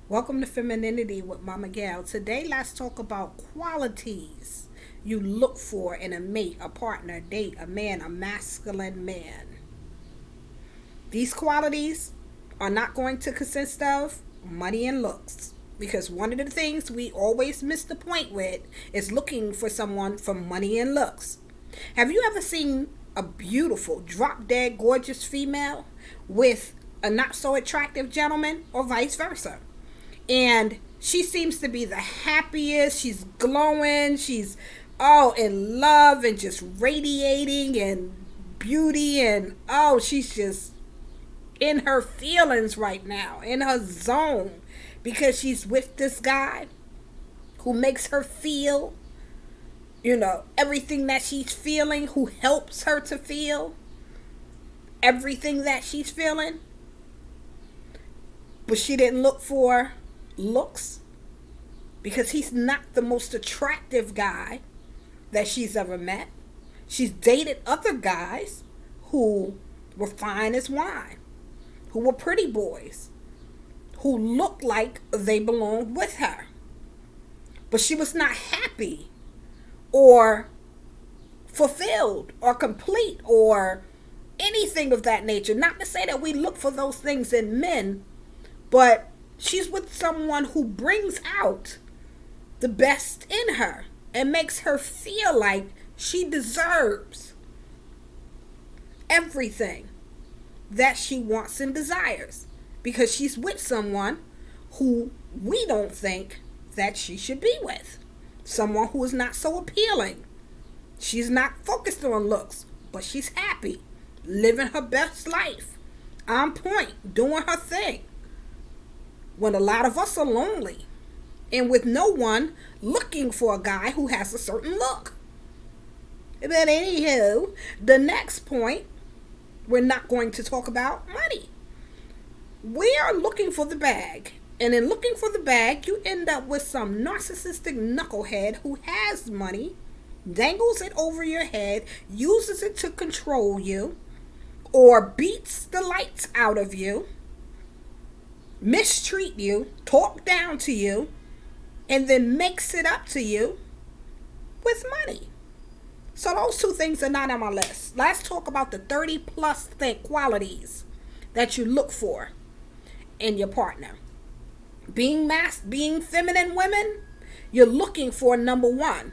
Welcome to Femininity with Mama Gail. Today, let's talk about qualities you look for in a mate, a partner, date, a man, a masculine man. These qualities are not going to consist of money and looks. Because one of the things we always miss the point with is looking for someone for money and looks. Have you ever seen a beautiful, drop dead, gorgeous female with a not so attractive gentleman, or vice versa? And she seems to be the happiest. She's glowing. She's in love and just radiating and beauty, and she's just in her feelings right now, in her zone, because she's with this guy who makes her feel, everything that she's feeling, who helps her to feel everything that she's feeling. But she didn't look for looks because he's not the most attractive guy that she's ever met. She's dated other guys who were fine as wine, who were pretty boys, who looked like they belonged with her. But she was not happy or fulfilled or complete or anything of that nature. Not to say that we look for those things in men, but she's with someone who brings out the best in her and makes her feel like she deserves everything that she wants and desires, because she's with someone who we don't think that she should be with. Someone who is not so appealing. She's not focused on looks, but she's happy, living her best life, on point, doing her thing. When a lot of us are lonely and with no one looking for a guy who has a certain look. But anywho, the next point, we're not going to talk about money. We are looking for the bag. And in looking for the bag, you end up with some narcissistic knucklehead who has money, dangles it over your head, uses it to control you, or beats the lights out of you, mistreat you, talk down to you, and then makes it up to you with money. So those two things are not on my list. Let's talk about the 30 plus qualities that you look for in your partner. Being feminine women, you're looking for number one,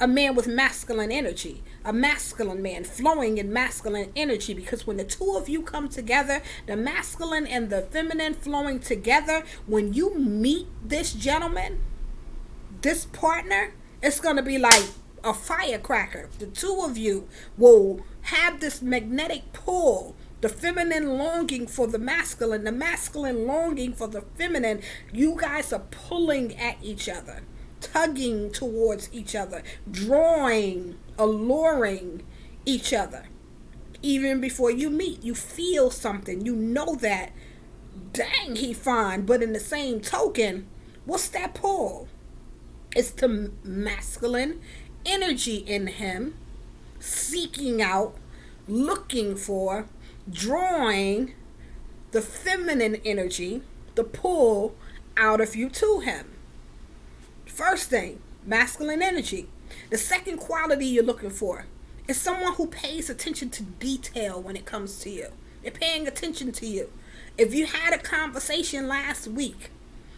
a man with masculine energy, a masculine man flowing in masculine energy, because when the two of you come together, the masculine and the feminine flowing together, when you meet this gentleman, this partner, it's going to be like a firecracker. The two of you will have this magnetic pull. The feminine longing for the masculine longing for the feminine. You guys are pulling at each other, tugging towards each other, drawing, alluring each other. Even before you meet, you feel something. You know that, dang, he fine. But in the same token, what's that pull? It's the masculine energy in him, seeking out, looking for, drawing the feminine energy, the pull out of you to him. First thing, masculine energy. The second quality you're looking for is someone who pays attention to detail when it comes to you. They're paying attention to you. If you had a conversation last week,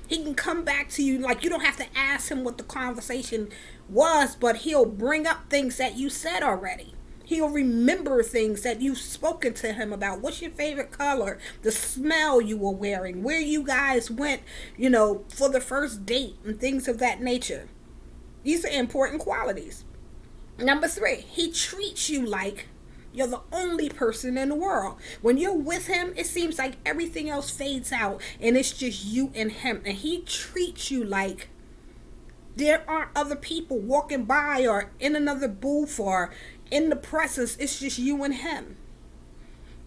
he can come back to you. Like, you don't have to ask him what the conversation was, but he'll bring up things that you said already. He'll remember things that you've spoken to him about. What's your favorite color? The smell you were wearing. Where you guys went, for the first date and things of that nature. These are important qualities. Number 3, he treats you like you're the only person in the world. When you're with him, it seems like everything else fades out and it's just you and him. And he treats you like there aren't other people walking by or in another booth or in the presence. It's just you and him.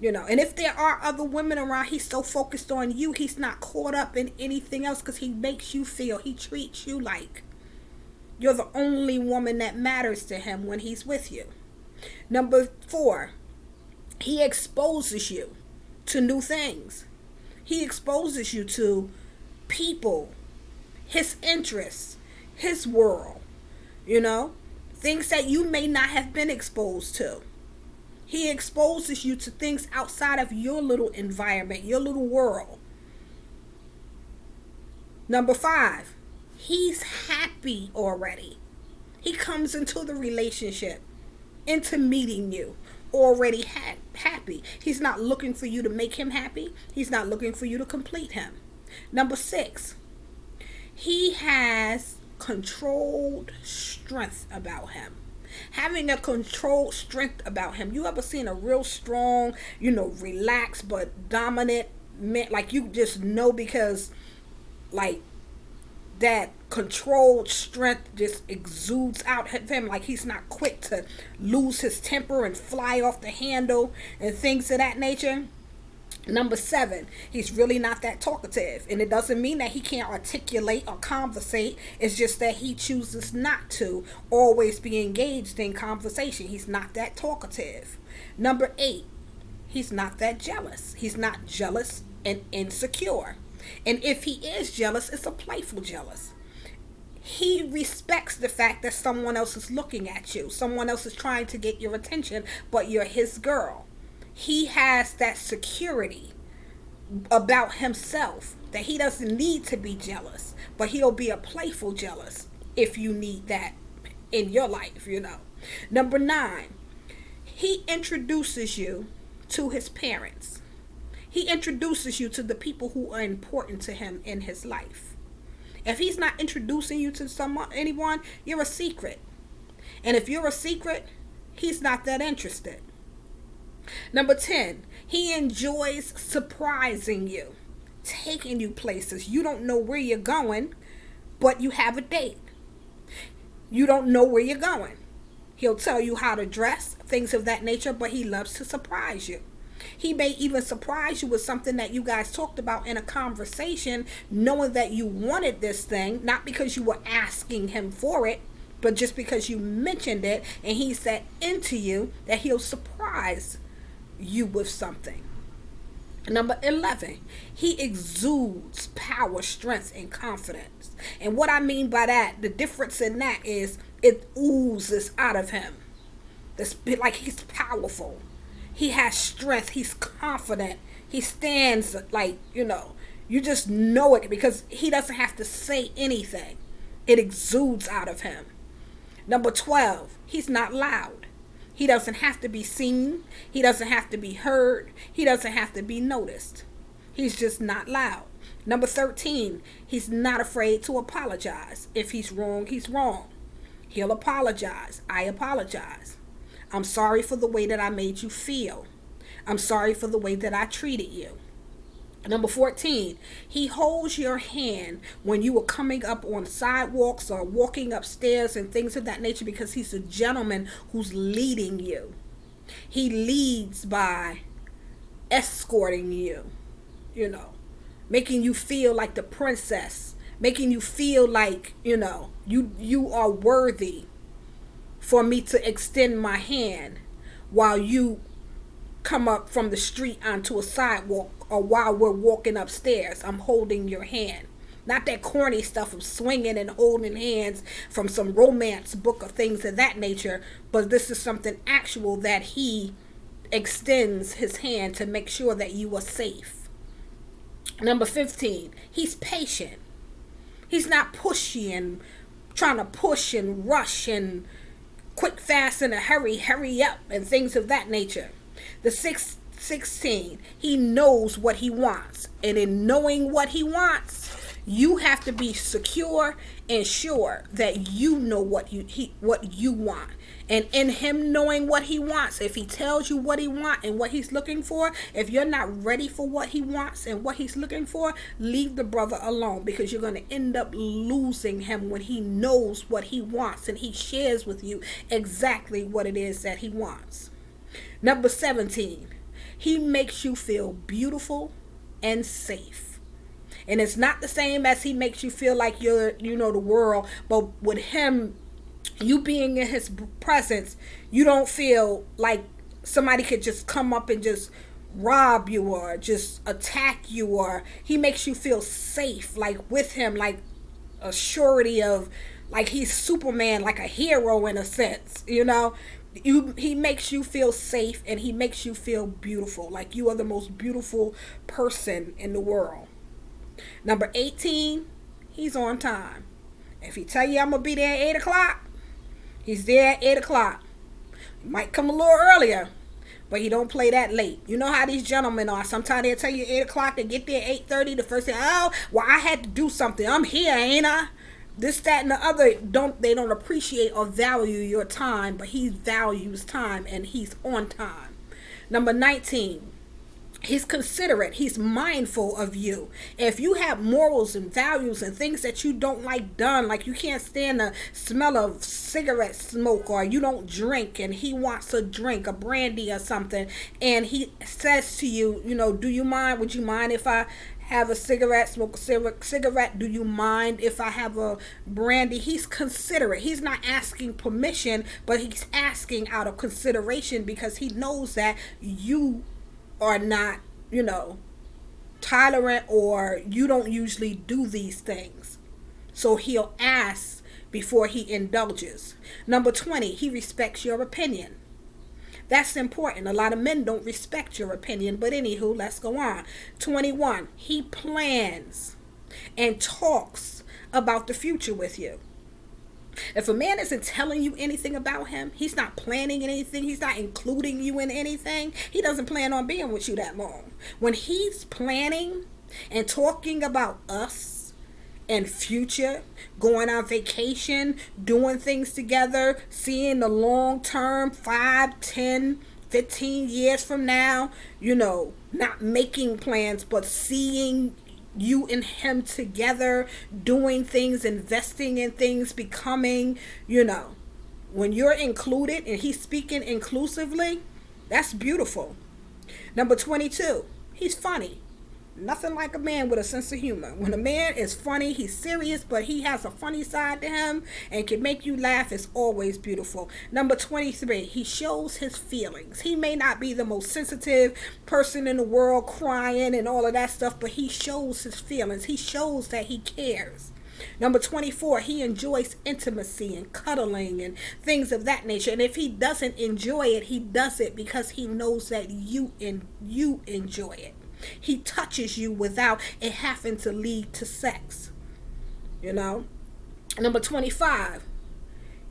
And if there are other women around, he's so focused on you, he's not caught up in anything else, because he makes you feel, he treats you like you're the only woman that matters to him when he's with you. Number 4, he exposes you to new things. He exposes you to people, his interests, his world, you know, things that you may not have been exposed to. He exposes you to things outside of your little environment, your little world. Number 5, he's happy already. He comes into the relationship, into meeting you, already happy. He's not looking for you to make him happy. He's not looking for you to complete him. Number 6, he has controlled strength about him. Having a controlled strength about him. You ever seen a real strong, relaxed but dominant man? Like, you just know, because like that controlled strength just exudes out of him. Like, he's not quick to lose his temper and fly off the handle and things of that nature. Number 7, he's really not that talkative. And it doesn't mean that he can't articulate or conversate. It's just that he chooses not to always be engaged in conversation. He's not that talkative. Number 8, he's not that jealous. He's not jealous and insecure. And if he is jealous, it's a playful jealous. He respects the fact that someone else is looking at you. Someone else is trying to get your attention, but you're his girl. He has that security about himself that he doesn't need to be jealous, but he'll be a playful jealous if you need that in your life, Number 9, he introduces you to his parents. He introduces you to the people who are important to him in his life. If he's not introducing you to anyone, you're a secret. And if you're a secret, he's not that interested. Number 10, he enjoys surprising you, taking you places. You don't know where you're going, but you have a date. You don't know where you're going. He'll tell you how to dress, things of that nature, but he loves to surprise you. He may even surprise you with something that you guys talked about in a conversation, knowing that you wanted this thing, not because you were asking him for it, but just because you mentioned it and he's that into you that he'll surprise you with something. Number 11, he exudes power, strength, and confidence. And what I mean by that, the difference in that is it oozes out of him. It's like he's powerful. He has strength. He's confident. He stands like, you just know it because he doesn't have to say anything. It exudes out of him. Number 12, he's not loud. He doesn't have to be seen. He doesn't have to be heard. He doesn't have to be noticed. He's just not loud. Number 13, he's not afraid to apologize. If he's wrong, he's wrong. He'll apologize. I apologize. I'm sorry for the way that I made you feel. I'm sorry for the way that I treated you. Number 14, he holds your hand when you are coming up on sidewalks or walking upstairs and things of that nature because he's a gentleman who's leading you. He leads by escorting you, making you feel like the princess, making you feel like, you are worthy for me to extend my hand while you come up from the street onto a sidewalk or while we're walking upstairs. I'm holding your hand. Not that corny stuff of swinging and holding hands from some romance book or things of that nature, but this is something actual that he extends his hand to make sure that you are safe. Number 15, he's patient. He's not pushy and trying to push and rush and quick, fast, in a hurry up, and things of that nature. The 16, he knows what he wants. And in knowing what he wants, you have to be secure and sure that you know what you want. And in him knowing what he wants, if he tells you what he wants and what he's looking for, if you're not ready for what he wants and what he's looking for, leave the brother alone, because you're going to end up losing him when he knows what he wants and he shares with you exactly what it is that he wants. Number 17, he makes you feel beautiful and safe. And it's not the same as he makes you feel like you're, the world, but with him, you being in his presence, you don't feel like somebody could just come up and just rob you or just attack you, or he makes you feel safe, like with him, like a surety of, like he's Superman, like a hero in a sense, you know. He makes you feel safe, and he makes you feel beautiful, like you are the most beautiful person in the world. Number 18, he's on time. If he tell you I'm gonna be there at 8 o'clock, he's there at 8 o'clock. He might come a little earlier, but he don't play that late. You know how these gentlemen are. Sometimes they'll tell you 8 o'clock, they get there at 8:30. The first thing, oh, well, I had to do something. I'm here, ain't I? This, that, and the other. They don't appreciate or value your time, but he values time, and he's on time. Number 19, he's considerate. He's mindful of you. If you have morals and values and things that you don't like done, like you can't stand the smell of cigarette smoke, or you don't drink and he wants a drink, a brandy or something, and he says to you, you know, do you mind? Would you mind if I have a cigarette, smoke a cigarette? Do you mind if I have a brandy? He's considerate. He's not asking permission, but he's asking out of consideration, because he knows that you are not, you know, tolerant, or you don't usually do these things. So he'll ask before he indulges. Number 20, he respects your opinion. That's important. A lot of men don't respect your opinion, but anywho, let's go on. 21, he plans and talks about the future with you. If a man isn't telling you anything about him, he's not planning anything, he's not including you in anything, he doesn't plan on being with you that long. When he's planning and talking about us and future, going on vacation, doing things together, seeing the long term, 5, 10, 15 years from now, you know, not making plans, but seeing you and him together, doing things, investing in things, becoming, you know, when you're included and he's speaking inclusively, that's beautiful. Number 22, he's funny. Nothing like a man with a sense of humor. When a man is funny, he's serious, but he has a funny side to him and can make you laugh. It's always beautiful. Number 23, he shows his feelings. He may not be the most sensitive person in the world, crying and all of that stuff, but he shows his feelings. He shows that he cares. Number 24, he enjoys intimacy and cuddling and things of that nature. And if he doesn't enjoy it, he does it because he knows that you enjoy it. He touches you without it having to lead to sex. You know? Number 25,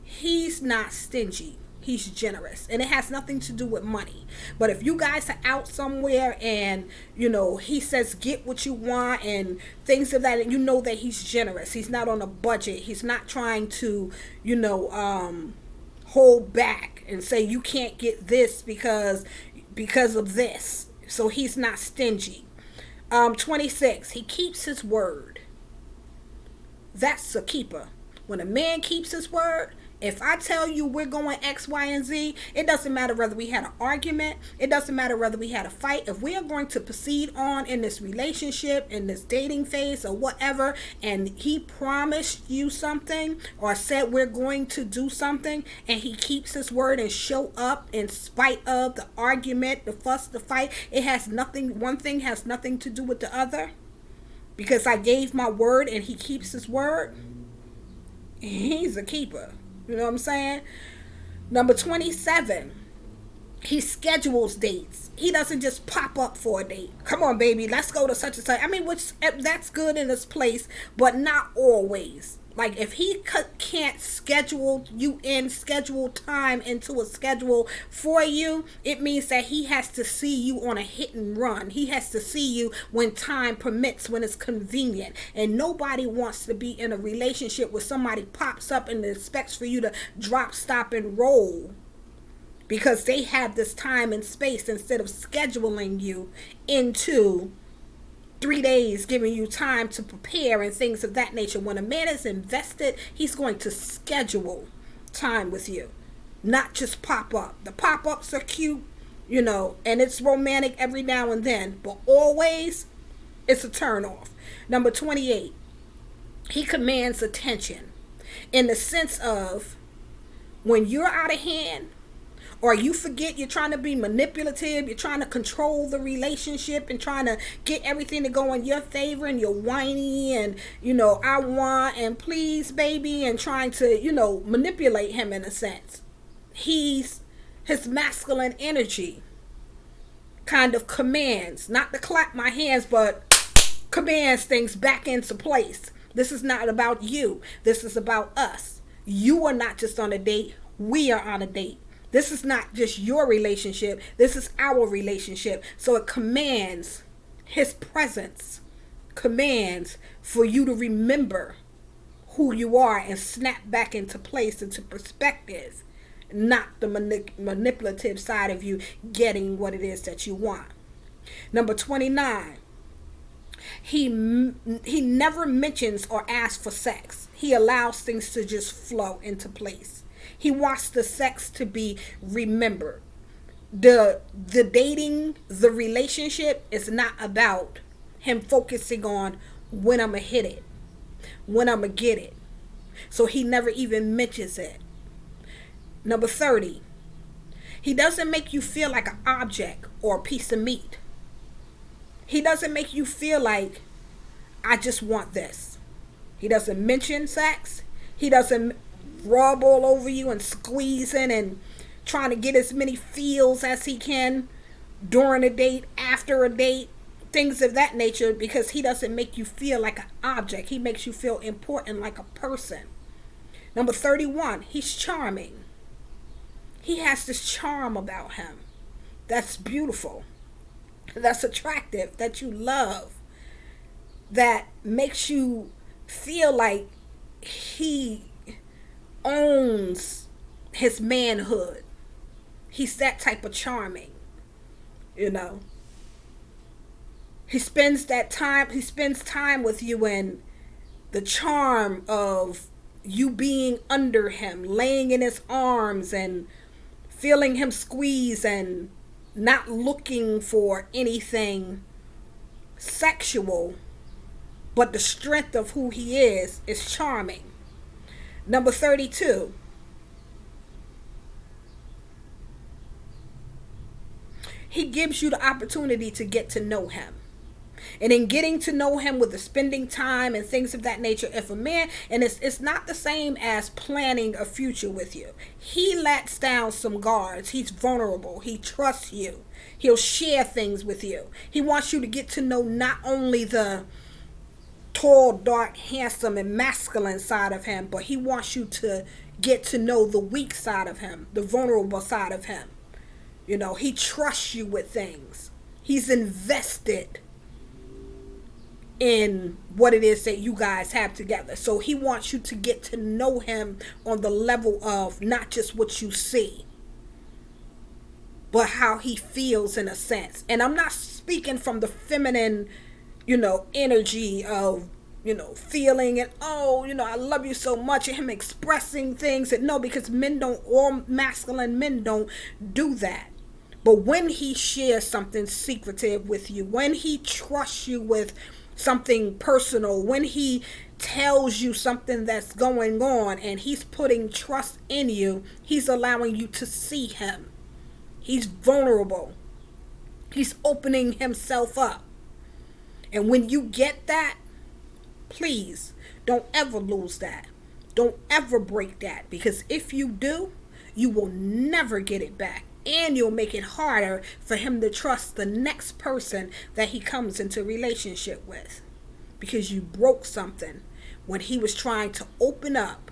he's not stingy. He's generous. And it has nothing to do with money. But if you guys are out somewhere and, you know, he says get what you want and things of that, and you know that he's generous. He's not on a budget. He's not trying to, you know, hold back and say you can't get this because of this. So he's not stingy. 26, he keeps his word. That's a keeper. When a man keeps his word, if I tell you we're going X, Y, and Z, it doesn't matter whether we had an argument. It doesn't matter whether we had a fight. If we are going to proceed on in this relationship, in this dating phase or whatever, and he promised you something or said we're going to do something, and he keeps his word and show up in spite of the argument, the fuss, the fight, it has nothing, one thing has nothing to do with the other. Because I gave my word and he keeps his word, he's a keeper. You know what I'm saying? Number 27, he schedules dates. He doesn't just pop up for a date. Come on, baby, let's go to such and such. I mean, which that's good in its place, but not always. Like if he can't schedule you in, schedule time into a schedule for you, it means that he has to see you on a hit and run. He has to see you when time permits, when it's convenient. And nobody wants to be in a relationship where somebody pops up and expects for you to drop, stop, and roll because they have this time and space instead of scheduling you into 3 days, giving you time to prepare and things of that nature. When a man is invested, he's going to schedule time with you, not just pop up. The pop-ups are cute, you know, and it's romantic every now and then, but always it's a turn off. Number 28, he commands attention in the sense of when you're out of hand Or you forget you're trying to be manipulative, you're trying to control the relationship and trying to get everything to go in your favor, and you're whiny and, I want and please, baby, and trying to, manipulate him in a sense. His masculine energy kind of commands, not to clap my hands, but commands things back into place. This is not about you. This is about us. You are not just on a date. We are on a date. This is not just your relationship. This is our relationship. So it commands, his presence commands for you to remember who you are and snap back into place, into perspective, not the manipulative side of you getting what it is that you want. Number 29. He never mentions or asks for sex. He allows things to just flow into place. He wants the sex to be remembered. The dating, the relationship is not about him focusing on when I'm going to hit it, when I'm going to get it. So he never even mentions it. Number 30. He doesn't make you feel like an object or a piece of meat. He doesn't make you feel like, I just want this. He doesn't mention sex. He doesn't rub all over you and squeezing and trying to get as many feels as he can during a date, after a date, things of that nature, because he doesn't make you feel like an object. He makes you feel important, like a person. Number 31, he's charming. He has this charm about him that's beautiful, that's attractive, that you love, that makes you feel like he owns his manhood. He's that type of charming, He spends time with you, and the charm of you being under him, laying in his arms and feeling him squeeze, and not looking for anything sexual, but the strength of who he is charming. Number 32. He gives you the opportunity to get to know him. And in getting to know him with the spending time and things of that nature, if a man, and it's not the same as planning a future with you. He lets down some guards. He's vulnerable. He trusts you. He'll share things with you. He wants you to get to know not only the tall, dark, handsome, and masculine side of him, but he wants you to get to know the weak side of him, the vulnerable side of him. He trusts you with things. He's invested in what it is that you guys have together. So he wants you to get to know him on the level of not just what you see, but how he feels in a sense. And I'm not speaking from the feminine, energy of, feeling and, I love you so much, and him expressing things. And no, because all masculine men don't do that. But when he shares something secretive with you, when he trusts you with something personal, when he tells you something that's going on and he's putting trust in you, he's allowing you to see him. He's vulnerable. He's opening himself up. And when you get that, please don't ever lose that. Don't ever break that, because if you do, you will never get it back. And you'll make it harder for him to trust the next person that he comes into relationship with, because you broke something when he was trying to open up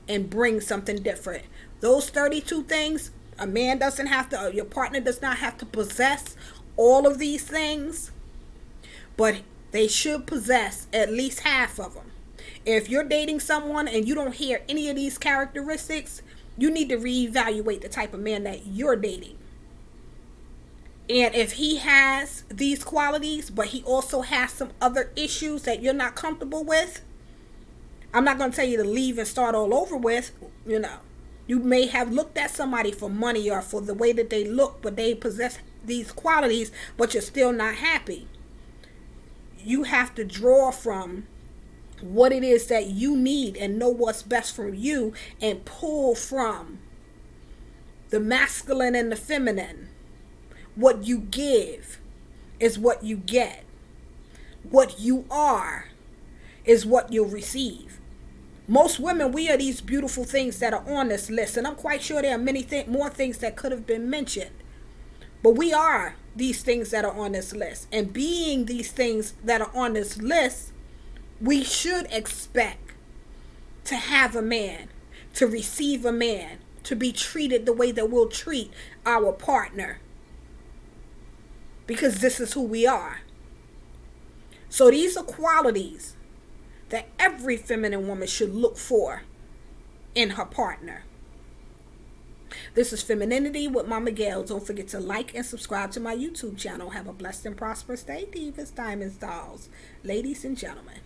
and bring something different. Those 32 things, a man doesn't have to, your partner does not have to possess all of these things, but they should possess at least half of them. If you're dating someone and you don't hear any of these characteristics, you need to reevaluate the type of man that you're dating. And if he has these qualities, but he also has some other issues that you're not comfortable with, I'm not going to tell you to leave and start all over with. You may have looked at somebody for money or for the way that they look, but they possess these qualities, but you're still not happy. You have to draw from what it is that you need and know what's best for you, and pull from the masculine and the feminine. What you give is what you get. What you are is what you'll receive. Most women, we are these beautiful things that are on this list. And I'm quite sure there are many more things that could have been mentioned. But we are these things that are on this list. And being these things that are on this list, we should expect to have a man, to receive a man, to be treated the way that we'll treat our partner. Because this is who we are. So these are qualities that every feminine woman should look for in her partner. This is Femininity with Mama Gail. Don't forget to like and subscribe to my YouTube channel. Have a blessed and prosperous day, divas, diamonds, dolls, ladies and gentlemen.